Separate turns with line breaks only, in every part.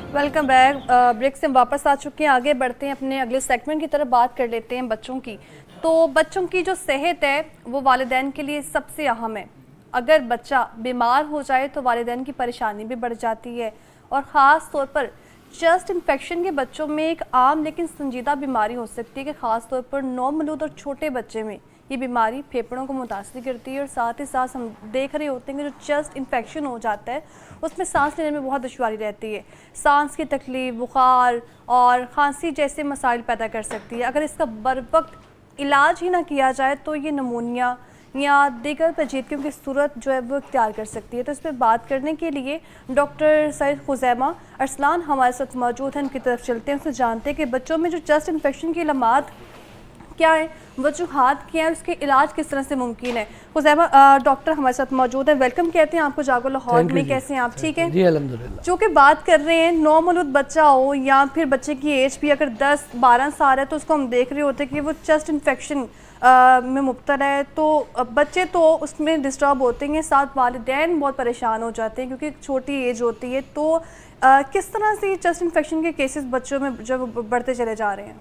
Welcome back. Break से हम वापस आ चुके हैं। आगे बढ़ते हैं, अपने अगले सेगमेंट की तरफ बात कर लेते हैं बच्चों की। तो बच्चों की जो सेहत है वो वालिदैन के लिए सबसे अहम है। अगर बच्चा बीमार हो जाए तो वालिदैन की परेशानी भी बढ़ जाती है, और ख़ास तौर पर चेस्ट इन्फेक्शन के बच्चों में एक आम लेकिन संजीदा बीमारी हो सकती है कि ख़ास तौर पर नौमौलूद और छोटे बच्चे में ये बीमारी फेफड़ों को मुतासर करती है। और साथ ही साथ हम देख रहे होते हैं कि जो चेस्ट इन्फेक्शन हो जाता है उसमें सांस लेने में बहुत दुश्वारी रहती है। सांस की तकलीफ, बुखार और खांसी जैसे मसाइल पैदा कर सकती है। अगर इसका बर वक्त इलाज ही ना किया जाए तो ये नमूनिया या दीगर पेचीदगियों की सूरत जो है वो इख्तियार कर सकती है। तो इस पर बात करने के लिए डॉक्टर सैयद खुज़ैमा अरसलान हमारे साथ मौजूद हैं। उनकी तरफ चलते हैं, उनसे जानते हैं कि बच्चों में जो चेस्ट इन्फेक्शन की अलामात क्या है, वजूहात क्या है, उसके इलाज किस तरह से मुमकिन है। खुज़ैमा डॉक्टर हमारे साथ मौजूद है, वेलकम कहते हैं आपको जागो लाहौर में। कैसे हैं आप? ठीक है
जी, अल्हम्दुलिल्लाह।
जो कि बात कर रहे हैं नौमौलूद बच्चा हो या फिर बच्चे की एज भी अगर 10-12 साल है तो उसको हम देख रहे होते हैं कि वो चेस्ट इन्फेक्शन में मुब्तला है। तो बच्चे तो उसमें डिस्टर्ब होते हैं, साथ वालिदैन बहुत परेशान हो जाते हैं क्योंकि छोटी एज होती है। तो किस तरह से चेस्ट इन्फेक्शन के केसेस बच्चों में जो बढ़ते चले जा रहे हैं?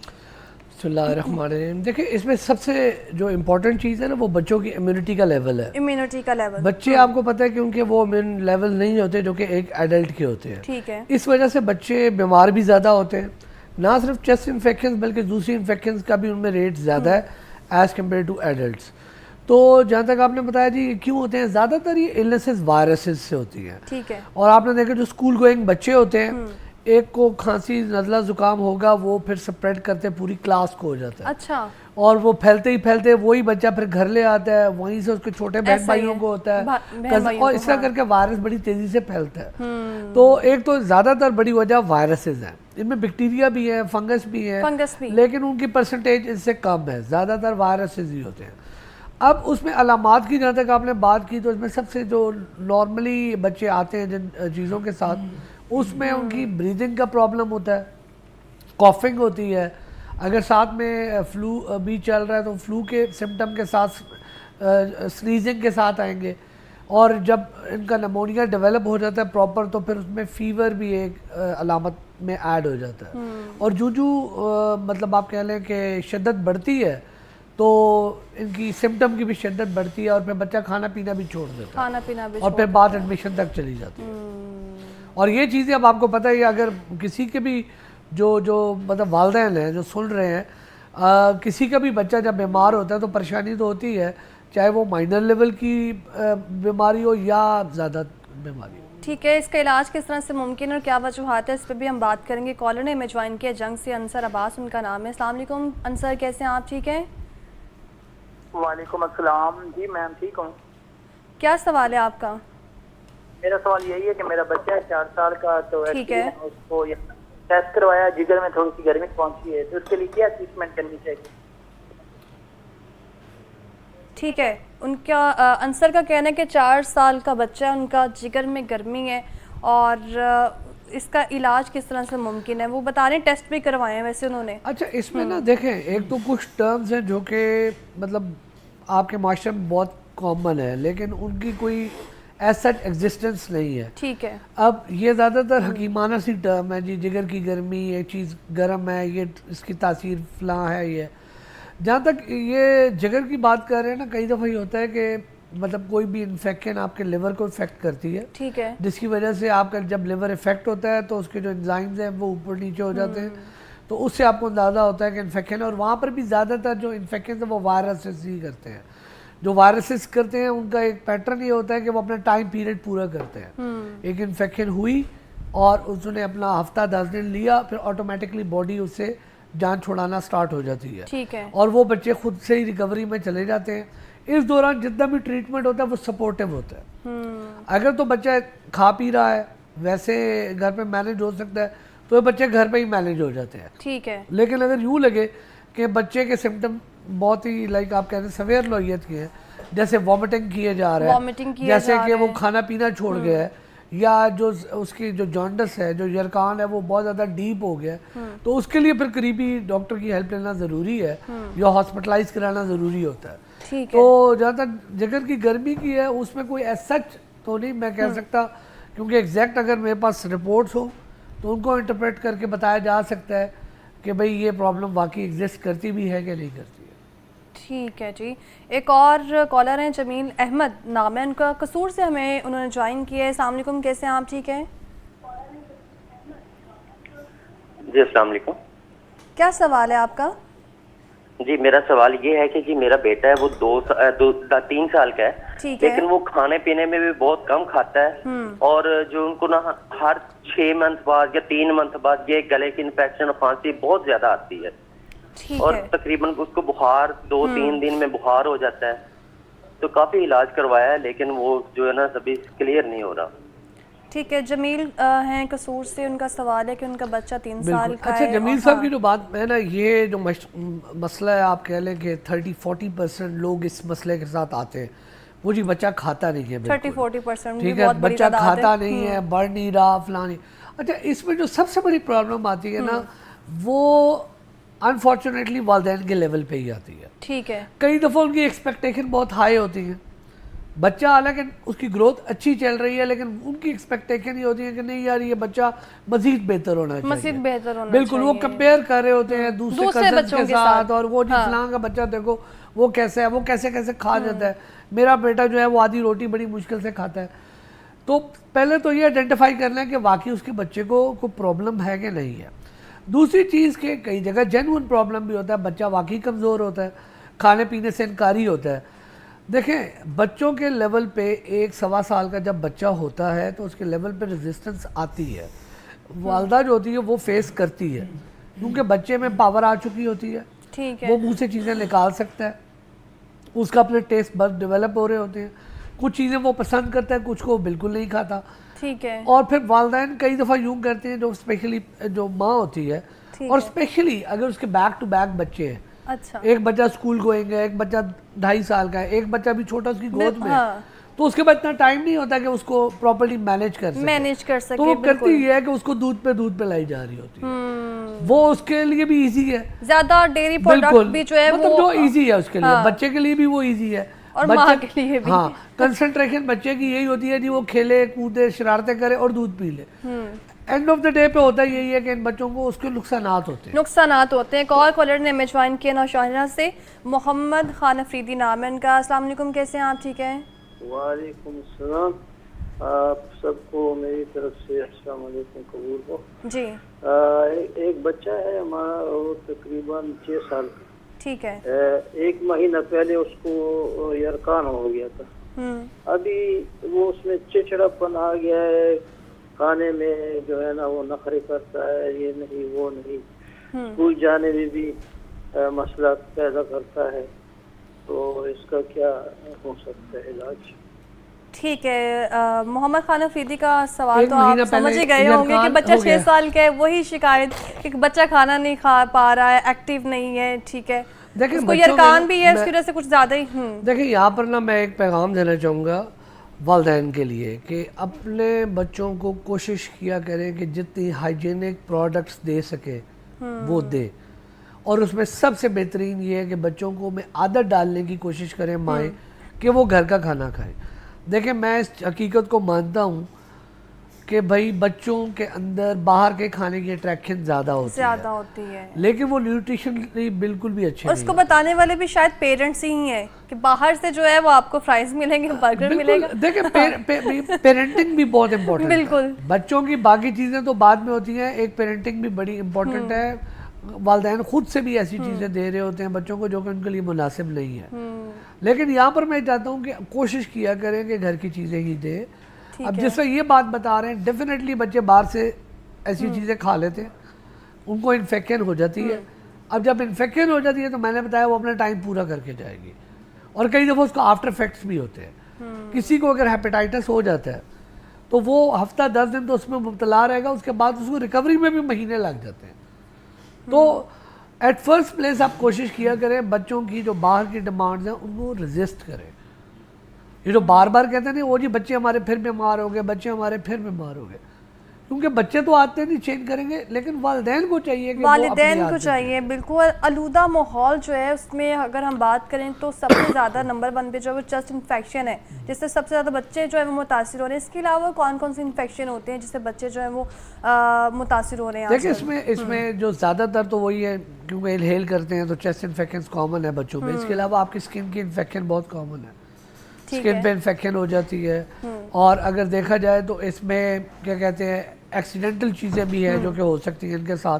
बिस्मिल्लाहिर्रहमानिर्रहीम। देखिए, इसमें सबसे जो इम्पोर्टेंट चीज़ है ना वो बच्चों की इम्यूनिटी का लेवल है।
इम्यूनिटी का लेवल।
बच्चे आपको पता है कि उनके वो इम्यून लेवल नहीं होते जो कि एक एडल्ट के होते हैं।
ठीक है।
इस वजह से बच्चे बीमार भी ज़्यादा होते हैं। ना सिर्फ चेस्ट इन्फेक्शन बल्कि दूसरी इन्फेक्शन का भी उनमें रेट ज़्यादा है एज़ कम्पेयर टू एडल्ट। तो जहाँ तक आपने बताया जी क्यों होते हैं, ज़्यादातर ये इलनेसेस वायरसेस से होती हैं।
ठीक है।
और आपने देखा जो स्कूल गोइंग बच्चे होते हैं, एक को खांसी नज़ला ज़ुकाम होगा, वो फिर स्प्रेड करते पूरी क्लास को हो जाता है।
अच्छा।
और वो फैलते ही फैलते वही बच्चा फिर घर ले आता है, वहीं से उसके छोटे बहन भाइयों को होता है और इस तरह करके वायरस बड़ी तेजी से फैलता है। तो एक तो ज़्यादातर बड़ी वजह वायरसेस हैं, इनमें बैक्टीरिया भी है, फंगस भी है, लेकिन उनकी परसेंटेज इससे कम है, ज़्यादातर वायरसेस ही होते हैं। अब उसमें अलामात की जहाँ तक आपने बात की तो इसमें सबसे जो नॉर्मली बच्चे आते हैं जिन चीज़ों के साथ, उसमें उनकी ब्रीदिंग का प्रॉब्लम होता है, कॉफिंग होती है। अगर साथ में फ्लू भी चल रहा है तो फ्लू के सिम्टम के साथ स्नीजिंग के साथ आएंगे। और जब इनका नमोनिया डेवलप हो जाता है प्रॉपर तो फिर उसमें फीवर भी एक अलामत में ऐड हो जाता है। और जो मतलब आप कह लें कि शिद्दत बढ़ती है तो इनकी सिम्टम की भी शिद्दत बढ़ती है और फिर बच्चा खाना पीना भी छोड़ देता है,
खाना पीना भी,
और फिर बात एडमिशन तक चली जाती है। और ये चीज़ें अब आपको पता है, अगर किसी के भी जो मतलब वालिदैन हैं जो सुन रहे हैं, किसी का भी बच्चा जब बीमार होता है तो परेशानी तो होती है, चाहे वो माइनर लेवल की बीमारी हो या ज़्यादा बीमारी हो।
ठीक है, इसका इलाज किस तरह से मुमकिन और क्या वजूहात है, इस पर भी हम बात करेंगे। कॉलर ने हमें ज्वाइन किया, जंग से अंसर अब्बास उनका नाम है। अस्सलाम वालेकुम अंसर, कैसे हैं आप? ठीक है।
वालेकुम अस्सलाम। जी मैम ठीक हूँ।
क्या सवाल है आपका?
मेरा सवाल यही है कि मेरा बच्चा है 4 साल का, तो
ठीक है,
उसको टेस्ट करवाया, जिगर में थोड़ी सी गर्मी पहुंची है, तो उसके लिए क्या ट्रीटमेंट करनी चाहिए?
ठीक है। उनका अंसर का कहना है कि 4 साल का बच्चा है, उनका जिगर में गर्मी है और इसका इलाज किस तरह से मुमकिन है। वो बता रहे हैं टेस्ट भी करवाए हैं वैसे उन्होंने।
अच्छा, इसमें ना देखें, एक तो कुछ टर्म्स हैं जो कि मतलब आपके माशरे में बहुत कॉमन है लेकिन उनकी कोई ऐसा एग्जिस्टेंस नहीं है।
ठीक है।
अब ये ज़्यादातर हकीमाना सी टर्म है जी, जिगर की गर्मी, एक चीज़ गर्म है, ये इसकी तासीर फलां है। ये जहाँ तक ये जिगर की बात कर रहे हैं ना, कई दफ़ा ये होता है कि मतलब कोई भी इन्फेक्शन आपके लिवर को इफेक्ट करती है।
ठीक है।
जिसकी वजह से आपका जब लिवर इफेक्ट होता है तो उसके जो एंजाइम्स हैं वो ऊपर नीचे हो जाते हैं, तो उससे आपको अंदाज़ा होता है कि इन्फेक्शन है। और वहाँ पर भी ज़्यादातर जो इन्फेक्शन है वो वायरसेस ही करते हैं। जो वायरसेस करते हैं उनका एक पैटर्न ये होता है कि वो अपना टाइम पीरियड पूरा करते हैं। एक इन्फेक्शन हुई और उसने अपना हफ्ता 10 दिन लिया, फिर ऑटोमेटिकली बॉडी उससे जान छुड़ाना स्टार्ट हो जाती है।
ठीक है।
और वो बच्चे खुद से ही रिकवरी में चले जाते हैं। इस दौरान जितना भी ट्रीटमेंट होता है वो सपोर्टिव होता है। अगर तो बच्चा खा पी रहा है, वैसे घर पे मैनेज हो सकता है, तो ये बच्चे घर पे ही मैनेज हो जाते हैं।
ठीक है।
लेकिन अगर यूँ लगे कि बच्चे के सिम्टम बहुत ही लाइक आप कह रहे हैं सवेयर नौइयत के हैं, जैसे वॉमिटिंग किए जा रहे हैं, जैसे कि वो खाना पीना छोड़ गया है, या जो उसकी जो जॉन्डिस है, जो यरकान है वो बहुत ज़्यादा डीप हो गया है, तो उसके लिए फिर करीबी डॉक्टर की हेल्प लेना ज़रूरी है या हॉस्पिटलाइज कराना ज़रूरी होता है।
ठीक
तो जहाँ तक जिगर की गर्मी की है उसमें कोई सच तो नहीं मैं कह सकता, क्योंकि एग्जैक्ट अगर मेरे पास रिपोर्ट्स हो तो उनको इंटरप्रेट करके बताया जा सकता है कि भाई ये प्रॉब्लम वाकई एग्जिस्ट करती भी है कि नहीं करती है।
ठीक है जी। एक और कॉलर हैं, जमील अहमद नाम है उनका, कसूर से हमें उन्होंने ज्वाइन किया है। अस्सलाम वालेकुम, कैसे हैं आप? ठीक है
जी, अस्सलाम वालेकुम।
क्या सवाल है आपका?
जी, मेरा सवाल ये है कि जी मेरा बेटा है वो 3 साल का है,
ठीक है।
लेकिन वो खाने पीने में भी बहुत कम खाता है और जो उनको ना हर 6 मंथ बाद या 3 मंथ बाद ये गले की इन्फेक्शन और खांसी बहुत ज्यादा आती है
ठीक
और
है।
तकरीबन उसको बुखार 2-3 दिन में बुखार हो जाता है। तो काफी इलाज करवाया है लेकिन वो जो है ना अभी क्लियर नहीं हो रहा।
ठीक है, जमील हैं कसूर से, उनका सवाल है कि उनका बच्चा 3 साल का
अच्छा
है।
जमील साहब की जो बात है ना, ये जो मसला है, आप कह लें कि 30-40% लोग इस मसले के साथ आते हैं, वो जी बच्चा खाता नहीं है,
30-40%
ठीक है, बच्चा खाता नहीं है, बढ़ नहीं रहा, फलानी। अच्छा, इसमें जो सबसे बड़ी प्रॉब्लम आती है ना, वो अनफॉर्चुनेटली वालिदैन के लेवल पे ही आती है।
ठीक है।
कई दफ़ा उनकी एक्सपेक्टेशन बहुत हाई होती है, बच्चा हालांकि उसकी ग्रोथ अच्छी चल रही है, लेकिन उनकी एक्सपेक्टेशन ये होती है कि नहीं यार ये बच्चा मजीद बेहतर होना चाहिए,
मजीद बेहतर होना
बिल्कुल
चाहिए।
वो कंपेयर कर रहे होते हैं दूसरे कजन्स के साथ, और वो जी
हाँ।
फलां का बच्चा देखो वो कैसे है, वो कैसे कैसे खा जाता है, मेरा बेटा जो है वो आधी रोटी बड़ी मुश्किल से खाता है। तो पहले तो ये आइडेंटिफाई करना है कि वाकई उसके बच्चे को कोई प्रॉब्लम है कि नहीं है। दूसरी चीज़ के कई जगह जेन्युइन प्रॉब्लम भी होता है, बच्चा वाकई कमज़ोर होता है, खाने पीने से इनकारी होता है। देखें, बच्चों के लेवल पे 1-1.25 साल का जब बच्चा होता है तो उसके लेवल पे रेजिस्टेंस आती है, वालदा जो होती है वो फेस करती है, क्योंकि बच्चे में पावर आ चुकी होती है,
ठीक है।
वो मुंह से चीज़ें निकाल सकता है, उसका अपने टेस्ट बड डेवलप हो रहे होते हैं, कुछ चीज़ें वो पसंद करता है, कुछ को बिल्कुल नहीं खाता।
ठीक है।
और फिर वालिदैन कई दफ़ा यूँ करते हैं, जो स्पेशली जो माँ होती है, और स्पेशली अगर उसके बैक टू बैक बच्चे हैं,
अच्छा,
एक बच्चा स्कूल गोइंग है, एक बच्चा 2.5 साल का है, एक बच्चा भी छोटा उसकी गोद में है,
हाँ।
तो उसके बाद इतना टाइम नहीं होता कि उसको प्रॉपर्ली मैनेज कर सके। तो वो करती ये है कि उसको दूध पे लाई जा रही होती है, वो उसके लिए भी इजी है,
ज्यादा डेयरी प्रोडक्ट भी जो है
मतलब
वो
जो इजी है उसके लिए,
हाँ।
बच्चे के लिए भी वो इजी है
और माँ के लिए भी।
हाँ, कंसंट्रेशन बच्चे की यही होती है जी, वो खेले कूदे शरारतें करे और दूध पी ले। एंड ऑफ द डे पे होता यही है कि इन बच्चों को उसके नुकसानात होते हैं। एक और कॉलर ने हमें ज्वाइन किया नौशहरा से, मोहम्मद खान अफरीदी नाम है उनका। अस्सलाम वालेकुम, कैसे हैं आप? ठीक है।
वालेकुम सलाम, आप सबको मेरी तरफ से अस्सलाम वालेकुम कबूल हो
जी।
एक बच्चा है हमारा, वो तकरीबन 6 साल का।
ठीक है।
1 महीना पहले उसको यरकान हो गया था। अभी वो उसमें चिड़चिड़ापन आ गया है, खाने में जो है ना वो नखरे करता है, ये नहीं वो नहीं, स्कूल जाने में भी मसला पैदा करता है। तो इसका क्या हो सकता है इलाज?
ठीक है, मोहम्मद खान अफरीदी का सवाल तो आप समझ ही गए होंगे कि बच्चा 6 साल का है, वही शिकायत कि बच्चा खाना नहीं खा पा रहा है, एक्टिव नहीं है। ठीक है,
देखिए
उसको यरकान भी है, उसकी वजह से कुछ ज़्यादा ही।
देखिए यहाँ पर ना मैं एक पैगाम देना चाहूँगा वालिदैन के लिए कि अपने बच्चों को कोशिश किया करें कि जितनी हाइजीनिक प्रोडक्ट्स दे सके वो दे, और उसमें सबसे बेहतरीन ये है कि बच्चों को में आदत डालने की कोशिश करें माएँ कि वो घर का खाना खाएं। देखिए, मैं इस हकीकत को मानता हूँ कि भाई बच्चों के अंदर बाहर के खाने की अट्रैक्शन ज़्यादा होती है, लेकिन वो न्यूट्रिशनली बिल्कुल भी अच्छे
और उसको बताने वाले भी शायद पेरेंट्स ही हैं कि बाहर से जो है वो आपको फ्राइज मिलेंगे, बर्गर मिलेगा।
देखिए पेरेंटिंग भी बहुत इम्पोर्टेंट है,
बिल्कुल।
बच्चों की बाकी चीज़ें तो बाद में होती हैं, एक पेरेंटिंग भी बड़ी इम्पोर्टेंट है। वालिदैन खुद से भी ऐसी चीज़ें दे रहे होते हैं बच्चों को जो कि उनके लिए मुनासिब नहीं है, लेकिन यहाँ पर मैं चाहता हूँ कि कोशिश किया करें कि घर की चीज़ें ही दें। अब जिससे ये बात बता रहे हैं, डेफिनेटली बच्चे बाहर से ऐसी चीज़ें खा लेते हैं, उनको इन्फेक्शन हो जाती है। अब जब इन्फेक्शन हो जाती है तो मैंने बताया वो अपना टाइम पूरा करके जाएगी, और कई दफ़ा उसको आफ्टर इफेक्ट्स भी होते हैं। किसी को अगर हेपेटाइटिस हो जाता है तो वो हफ्ता 10 दिन तो उसमें मुब्तला रहेगा, उसके बाद उसको रिकवरी में भी महीने लग जाते हैं। तो एट फर्स्ट प्लेस आप कोशिश किया करें बच्चों की जो बाहर की डिमांड्स हैं उनको रेजिस्ट करें। ये जो बार बार कहते हैं नहीं वो जी बच्चे हमारे फिर बीमार हो गए, बच्चे हमारे फिर बीमार हो गए, क्योंकि बच्चे तो आते नहीं चेंज करेंगे, लेकिन वालिदैन को चाहिए कि
वालिदैन को चाहिए बिल्कुल। आलूदा माहौल जो है उसमें अगर हम बात करें तो सबसे ज़्यादा नंबर 1 पे जो है वो चेस्ट इन्फेक्शन है, जिससे सबसे ज़्यादा बच्चे जो है वो मुतासिर हो रहे हैं। इसके अलावा कौन कौन से इन्फेक्शन होते हैं जिससे बच्चे जो है वो मुतासिर हो रहे हैं?
देखिए इसमें जो ज़्यादातर तो वही है, क्योंकि इनहेल करते हैं तो चेस्ट इन्फेक्शन कॉमन है बच्चों में। इसके अलावा आपकी स्किन की इन्फेक्शन बहुत कॉमन है, स्किन पे इन्फेक्शन हो जाती है। और अगर देखा जाए तो इसमें क्या कहते हैं एक्सीडेंटल चीज़ें भी हैं जो कि हो सकती हैं इनके साथ।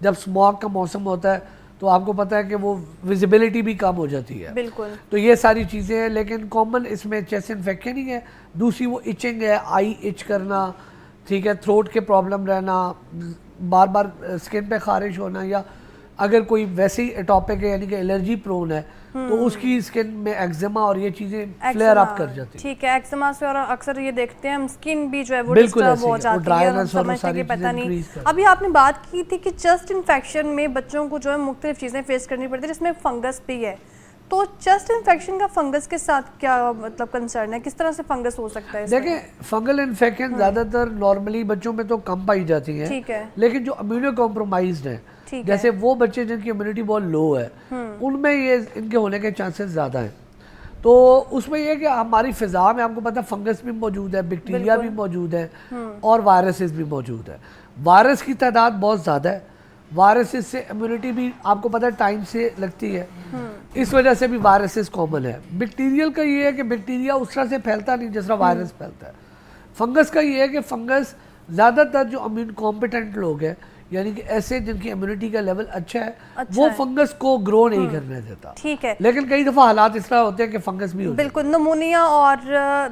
जब स्मॉग का मौसम होता है तो आपको पता है कि वो विजिबिलिटी भी कम हो जाती है, बिल्कुल। तो ये सारी चीज़ें हैं, लेकिन कॉमन इसमें चेस्ट इन्फेक्शन ही है। दूसरी वो इचिंग है, आई इच करना, ठीक है, थ्रोट के प्रॉब्लम रहना, बार बार स्किन पे खारिश होना, या अगर कोई वैसे ही एटॉपिक है यानी कि एलर्जी प्रोन है तो उसकी स्किन में एक्जिमा और ये चीजें फ्लेयर अप कर जाती है।
ठीक है, एक्जिमा से और अक्सर ये देखते हैं हम स्किन भी जो है वो डिस्टर्ब हो जाती है और समझते कि पता नहीं। अभी आपने बात की थी कि चेस्ट इन्फेक्शन में बच्चों को जो है मुख्तलिफ चीज़ें फेस करनी पड़ती है जिसमें फंगस भी है। तो चेस्ट इन्फेक्शन का फंगस के साथ क्या मतलब कंसर्न है, किस तरह से फंगस हो सकता है?
देखिए फंगल इन्फेक्शन ज़्यादातर नॉर्मली बच्चों में तो कम पाई जाती है, ठीक है, लेकिन जो इम्यूनो कॉम्प्रोमाइज्ड है, जैसे वो बच्चे जिनकी इम्यूनिटी बहुत लो है उनमें ये इनके होने के चांसेस ज़्यादा हैं। तो उसमें ये कि हमारी फिजा में आपको पता है फंगस भी मौजूद है, बैक्टीरिया भी मौजूद है और वायरसेस भी मौजूद है। वायरस की तादाद बहुत ज़्यादा है, वायरसेस से इम्यूनिटी भी आपको पता है टाइम से लगती है, इस वजह से भी वायरसेस कॉमन है। बैक्टीरियल का ये है कि बैक्टीरिया उस तरह से फैलता नहीं जिस तरह वायरस फैलता है। फंगस का ये है कि फंगस ज़्यादातर जो इम्यून कॉम्पिटेंट लोग हैं यानी कि ऐसे जिनकी इम्यूनिटी का लेवल अच्छा है वो फंगस को ग्रो नहीं करने देता, ठीक है। लेकिन कई दफ़ा हालात इस तरह होते हैं कि फंगस भी होता है।
बिल्कुल, नमूनिया और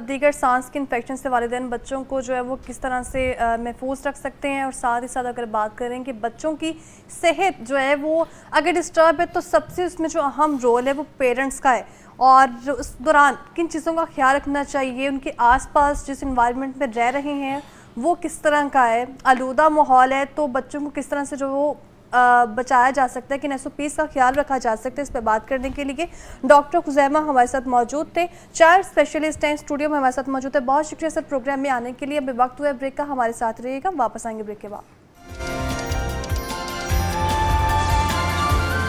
दीगर सांस के इन्फेक्शन से वालिदैन बच्चों को जो है वो किस तरह से महफूज रख सकते हैं, और साथ ही साथ अगर बात करें कि बच्चों की सेहत जो है वो अगर डिस्टर्ब है तो सबसे उसमें जो अहम रोल है वो पेरेंट्स का है, और उस दौरान किन चीज़ों का ख्याल रखना चाहिए, उनके आसपास जिस इन्वायरमेंट में रह रहे हैं वो किस तरह का है, आलूदा माहौल है तो बच्चों को किस तरह से जो वो बचाया जा सकता है, कि एसओपीज़ का ख्याल रखा जा सकता है। इस पर बात करने के लिए डॉक्टर खुजैमा हमारे साथ मौजूद थे, चाइल्ड स्पेशलिस्ट हैं, स्टूडियो में हमारे साथ मौजूद है। बहुत शुक्रिया सर प्रोग्राम में आने के लिए। अभी वक्त हुआ है ब्रेक का, हमारे साथ रहिएगा, वापस आएंगे ब्रेक के बाद।